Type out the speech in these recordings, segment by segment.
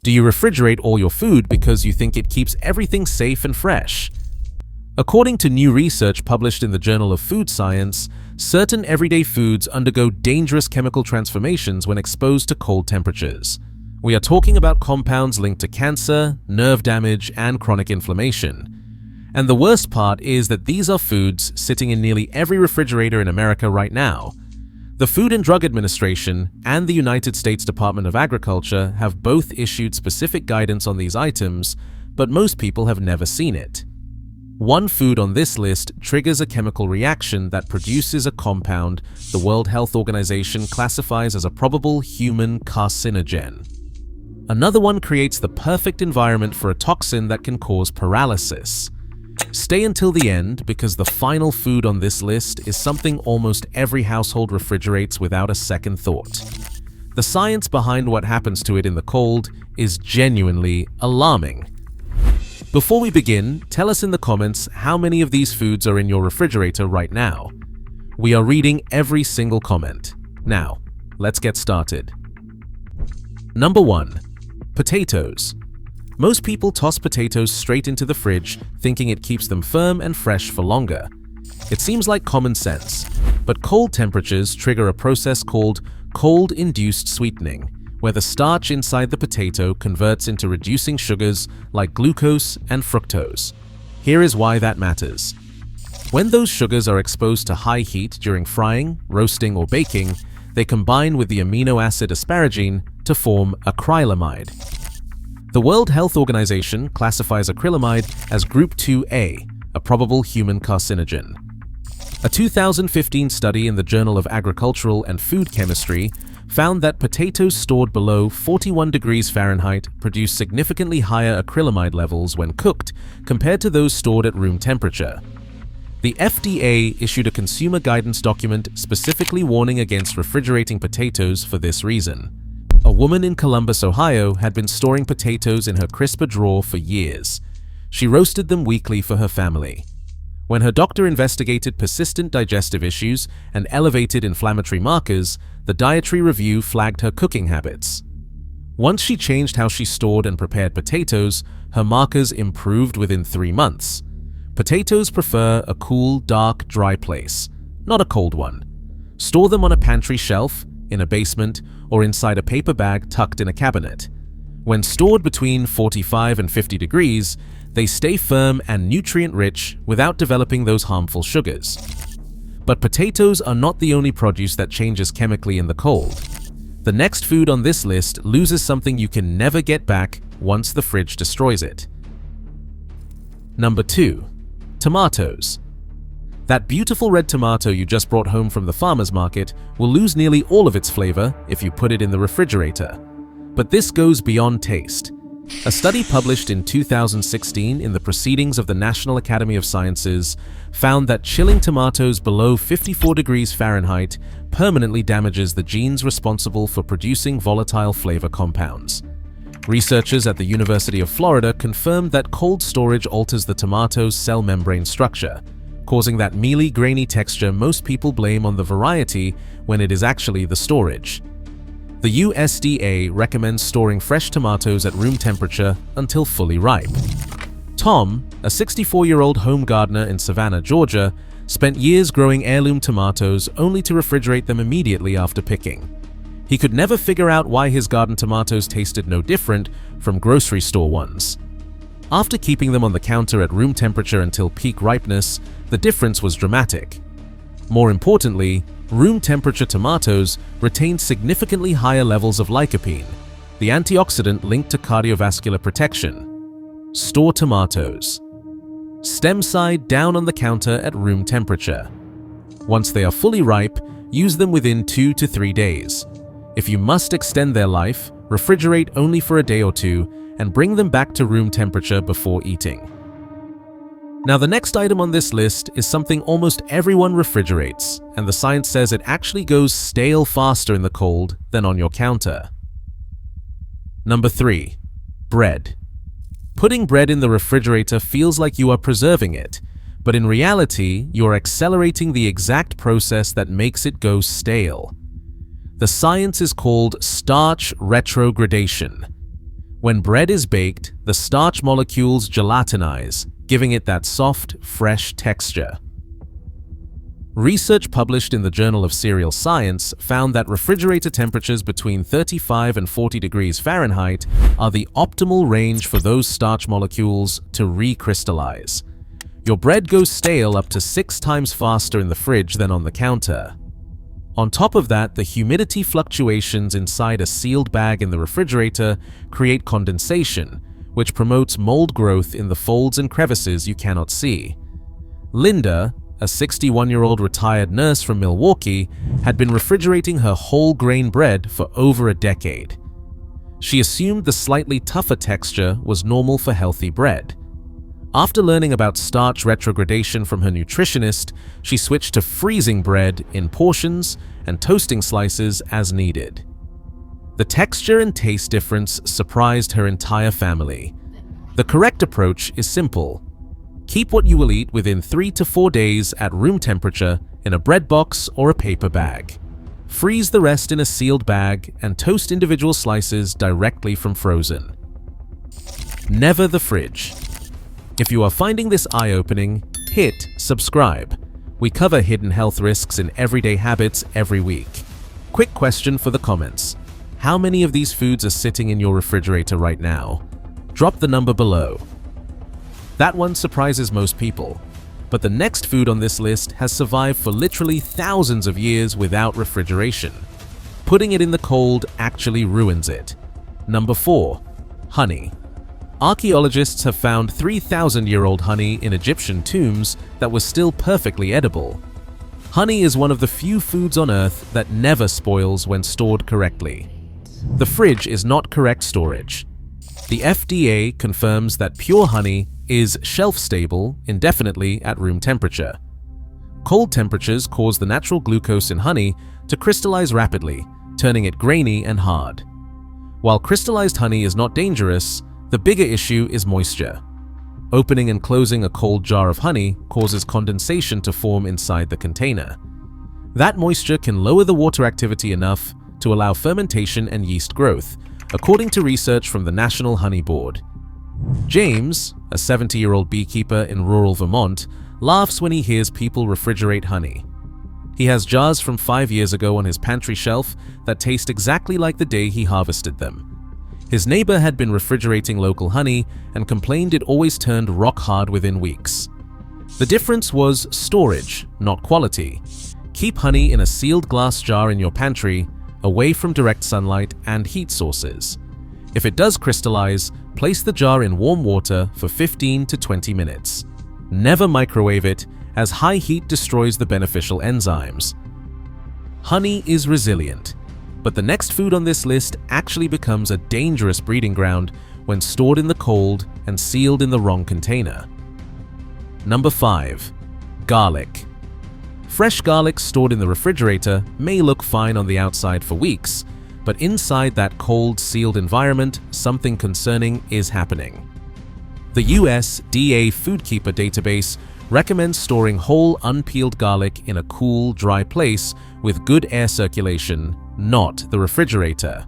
Do you refrigerate all your food because you think it keeps everything safe and fresh? According to new research published in the Journal of Food Science, certain everyday foods undergo dangerous chemical transformations when exposed to cold temperatures. We are talking about compounds linked to cancer, nerve damage, and chronic inflammation. And the worst part is that these are foods sitting in nearly every refrigerator in America right now. The Food and Drug Administration and the United States Department of Agriculture have both issued specific guidance on these items, but most people have never seen it. One food on this list triggers a chemical reaction that produces a compound the World Health Organization classifies as a probable human carcinogen. Another one creates the perfect environment for a toxin that can cause paralysis. Stay until the end because the final food on this list is something almost every household refrigerates without a second thought. The science behind what happens to it in the cold is genuinely alarming. Before we begin, tell us in the comments how many of these foods are in your refrigerator right now. We are reading every single comment. Now, let's get started. Number 1. Potatoes. Most people toss potatoes straight into the fridge, thinking it keeps them firm and fresh for longer. It seems like common sense, but cold temperatures trigger a process called cold-induced sweetening, where the starch inside the potato converts into reducing sugars like glucose and fructose. Here is why that matters. When those sugars are exposed to high heat during frying, roasting, or baking, they combine with the amino acid asparagine to form acrylamide. The World Health Organization classifies acrylamide as Group 2A, a probable human carcinogen. A 2015 study in the Journal of Agricultural and Food Chemistry found that potatoes stored below 41 degrees Fahrenheit produce significantly higher acrylamide levels when cooked compared to those stored at room temperature. The FDA issued a consumer guidance document specifically warning against refrigerating potatoes for this reason. A woman in Columbus, Ohio, had been storing potatoes in her crisper drawer for years. She roasted them weekly for her family. When her doctor investigated persistent digestive issues and elevated inflammatory markers, the dietary review flagged her cooking habits. Once she changed how she stored and prepared potatoes, her markers improved within 3 months. Potatoes prefer a cool, dark, dry place, not a cold one. Store them on a pantry shelf, in a basement, or inside a paper bag tucked in a cabinet. When stored between 45 and 50 degrees, they stay firm and nutrient-rich without developing those harmful sugars. But potatoes are not the only produce that changes chemically in the cold. The next food on this list loses something you can never get back once the fridge destroys it. Number 2. Tomatoes. That beautiful red tomato you just brought home from the farmer's market will lose nearly all of its flavor if you put it in the refrigerator. But this goes beyond taste. A study published in 2016 in the Proceedings of the National Academy of Sciences found that chilling tomatoes below 54 degrees Fahrenheit permanently damages the genes responsible for producing volatile flavor compounds. Researchers at the University of Florida confirmed that cold storage alters the tomato's cell membrane structure, causing that mealy, grainy texture most people blame on the variety when it is actually the storage. The USDA recommends storing fresh tomatoes at room temperature until fully ripe. Tom, a 64-year-old home gardener in Savannah, Georgia, spent years growing heirloom tomatoes only to refrigerate them immediately after picking. He could never figure out why his garden tomatoes tasted no different from grocery store ones. After keeping them on the counter at room temperature until peak ripeness, the difference was dramatic. More importantly, room temperature tomatoes retain significantly higher levels of lycopene, the antioxidant linked to cardiovascular protection. Store tomatoes. Stem side down on the counter at room temperature. Once they are fully ripe, use them within 2 to 3 days. If you must extend their life, refrigerate only for a day or two and bring them back to room temperature before eating. Now, the next item on this list is something almost everyone refrigerates, and the science says it actually goes stale faster in the cold than on your counter. Number 3. Bread. Putting bread in the refrigerator feels like you are preserving it, but in reality, you are accelerating the exact process that makes it go stale. The science is called starch retrogradation. When bread is baked, the starch molecules gelatinize, giving it that soft, fresh texture. Research published in the Journal of Cereal Science found that refrigerator temperatures between 35 and 40 degrees Fahrenheit are the optimal range for those starch molecules to recrystallize. Your bread goes stale up to 6 times faster in the fridge than on the counter. On top of that, the humidity fluctuations inside a sealed bag in the refrigerator create condensation, which promotes mold growth in the folds and crevices you cannot see. Linda, a 61-year-old retired nurse from Milwaukee, had been refrigerating her whole grain bread for over a decade. She assumed the slightly tougher texture was normal for healthy bread. After learning about starch retrogradation from her nutritionist, she switched to freezing bread in portions and toasting slices as needed. The texture and taste difference surprised her entire family. The correct approach is simple. Keep what you will eat within 3 to 4 days at room temperature in a bread box or a paper bag. Freeze the rest in a sealed bag and toast individual slices directly from frozen. Never the fridge. If you are finding this eye-opening, hit subscribe. We cover hidden health risks in everyday habits every week. Quick question for the comments. How many of these foods are sitting in your refrigerator right now? Drop the number below. That one surprises most people, but the next food on this list has survived for literally thousands of years without refrigeration. Putting it in the cold actually ruins it. Number 4. Honey. Archaeologists have found 3,000-year-old honey in Egyptian tombs that was still perfectly edible. Honey is one of the few foods on Earth that never spoils when stored correctly. The fridge is not correct storage. The FDA confirms that pure honey is shelf-stable indefinitely at room temperature. Cold temperatures cause the natural glucose in honey to crystallize rapidly, turning it grainy and hard. While crystallized honey is not dangerous, the bigger issue is moisture. Opening and closing a cold jar of honey causes condensation to form inside the container. That moisture can lower the water activity enough to allow fermentation and yeast growth, according to research from the National Honey Board. James, a 70-year-old beekeeper in rural Vermont, laughs when he hears people refrigerate honey. He has jars from 5 years ago on his pantry shelf that taste exactly like the day he harvested them. His neighbor had been refrigerating local honey and complained it always turned rock hard within weeks. The difference was storage, not quality. Keep honey in a sealed glass jar in your pantry, away from direct sunlight and heat sources. If it does crystallize, place the jar in warm water for 15 to 20 minutes. Never microwave it, as high heat destroys the beneficial enzymes. Honey is resilient, but the next food on this list actually becomes a dangerous breeding ground when stored in the cold and sealed in the wrong container. Number 5. Garlic. Fresh garlic stored in the refrigerator may look fine on the outside for weeks, but inside that cold, sealed environment, something concerning is happening. The USDA FoodKeeper database recommends storing whole, unpeeled garlic in a cool, dry place with good air circulation, not the refrigerator.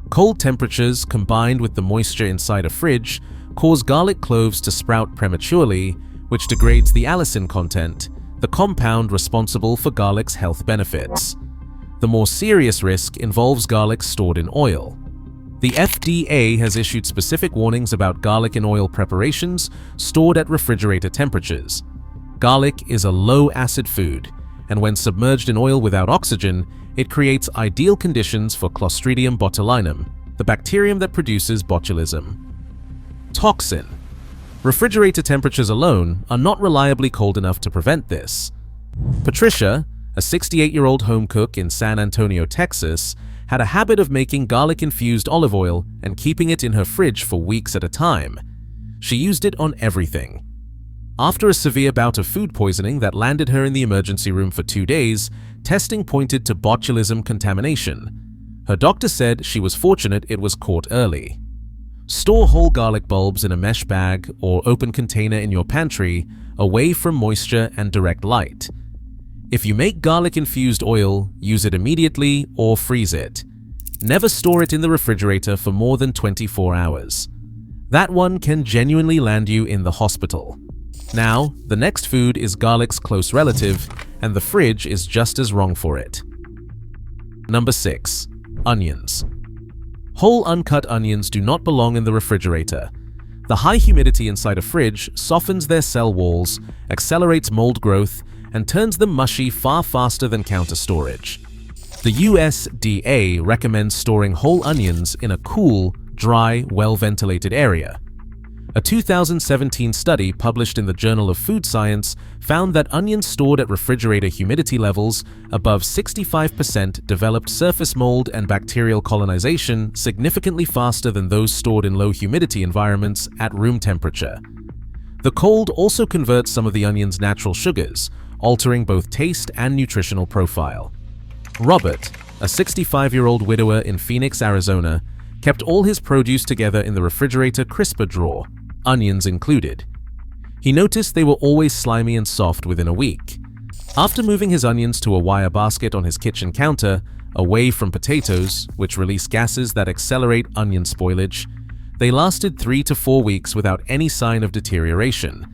Cold temperatures combined with the moisture inside a fridge cause garlic cloves to sprout prematurely, which degrades the allicin content, the compound responsible for garlic's health benefits. The more serious risk involves garlic stored in oil. The FDA has issued specific warnings about garlic in oil preparations stored at refrigerator temperatures. Garlic is a low-acid food, and when submerged in oil without oxygen, it creates ideal conditions for Clostridium botulinum, the bacterium that produces botulism. Toxin. Refrigerator temperatures alone are not reliably cold enough to prevent this. Patricia, a 68-year-old home cook in San Antonio, Texas, had a habit of making garlic-infused olive oil and keeping it in her fridge for weeks at a time. She used it on everything. After a severe bout of food poisoning that landed her in the emergency room for 2 days, testing pointed to botulism contamination. Her doctor said she was fortunate it was caught early. Store whole garlic bulbs in a mesh bag or open container in your pantry, away from moisture and direct light. If you make garlic-infused oil, use it immediately or freeze it. Never store it in the refrigerator for more than 24 hours. That one can genuinely land you in the hospital. Now, the next food is garlic's close relative, and the fridge is just as wrong for it. Number 6. Onions. Whole uncut onions do not belong in the refrigerator. The high humidity inside a fridge softens their cell walls, accelerates mold growth, and turns them mushy far faster than counter storage. The USDA recommends storing whole onions in a cool, dry, well-ventilated area. A 2017 study published in the Journal of Food Science found that onions stored at refrigerator humidity levels above 65% developed surface mold and bacterial colonization significantly faster than those stored in low humidity environments at room temperature. The cold also converts some of the onion's natural sugars, altering both taste and nutritional profile. Robert, a 65-year-old widower in Phoenix, Arizona, kept all his produce together in the refrigerator crisper drawer, onions included. He noticed they were always slimy and soft within a week. After moving his onions to a wire basket on his kitchen counter, away from potatoes, which release gases that accelerate onion spoilage, they lasted 3 to 4 weeks without any sign of deterioration.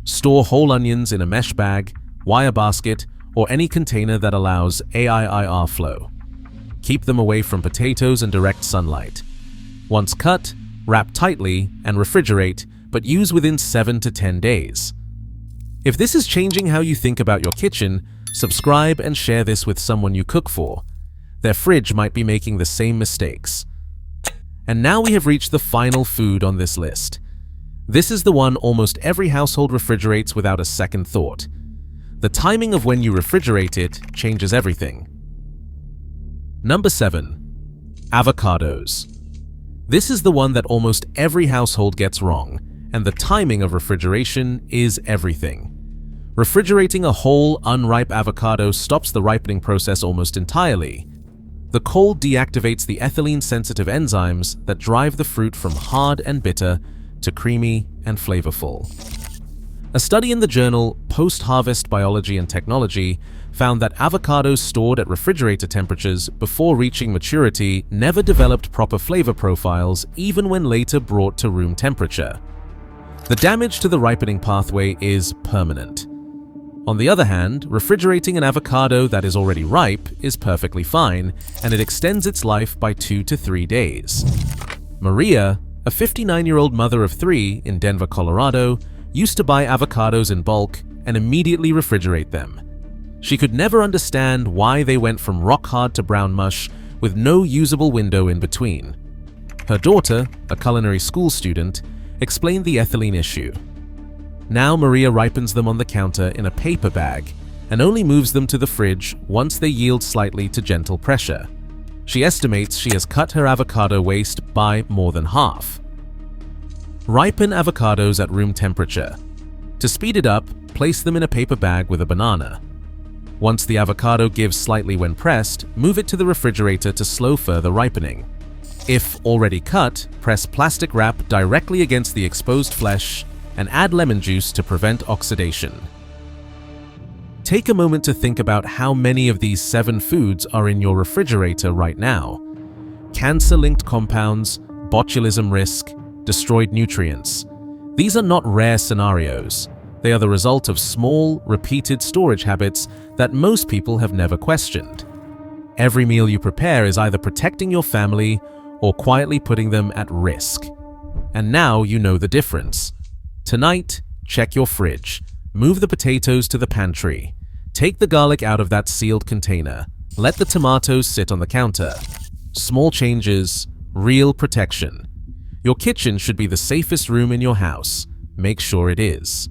Store whole onions in a mesh bag, wire basket, or any container that allows air flow. Keep them away from potatoes and direct sunlight. Once cut, wrap tightly and refrigerate, but use within 7 to 10 days. If this is changing how you think about your kitchen, subscribe and share this with someone you cook for. Their fridge might be making the same mistakes. And now we have reached the final food on this list. This is the one almost every household refrigerates without a second thought. The timing of when you refrigerate it changes everything. Number 7. Avocados. This is the one that almost every household gets wrong, and the timing of refrigeration is everything. Refrigerating a whole, unripe avocado stops the ripening process almost entirely. The cold deactivates the ethylene-sensitive enzymes that drive the fruit from hard and bitter to creamy and flavorful. A study in the journal Post-Harvest Biology and Technology found that avocados stored at refrigerator temperatures before reaching maturity never developed proper flavor profiles even when later brought to room temperature. The damage to the ripening pathway is permanent. On the other hand, refrigerating an avocado that is already ripe is perfectly fine, and it extends its life by 2 to 3 days. Maria, a 59-year-old mother of 3 in Denver, Colorado, used to buy avocados in bulk and immediately refrigerate them. She could never understand why they went from rock-hard to brown mush with no usable window in between. Her daughter, a culinary school student, explained the ethylene issue. Now Maria ripens them on the counter in a paper bag and only moves them to the fridge once they yield slightly to gentle pressure. She estimates she has cut her avocado waste by more than half. Ripen avocados at room temperature. To speed it up, place them in a paper bag with a banana. Once the avocado gives slightly when pressed, move it to the refrigerator to slow further ripening. If already cut, press plastic wrap directly against the exposed flesh and add lemon juice to prevent oxidation. Take a moment to think about how many of these 7 foods are in your refrigerator right now. Cancer-linked compounds, botulism risk, destroyed nutrients. These are not rare scenarios. They are the result of small, repeated storage habits that most people have never questioned. Every meal you prepare is either protecting your family or quietly putting them at risk. And now you know the difference. Tonight, check your fridge. Move the potatoes to the pantry. Take the garlic out of that sealed container. Let the tomatoes sit on the counter. Small changes, real protection. Your kitchen should be the safest room in your house. Make sure it is.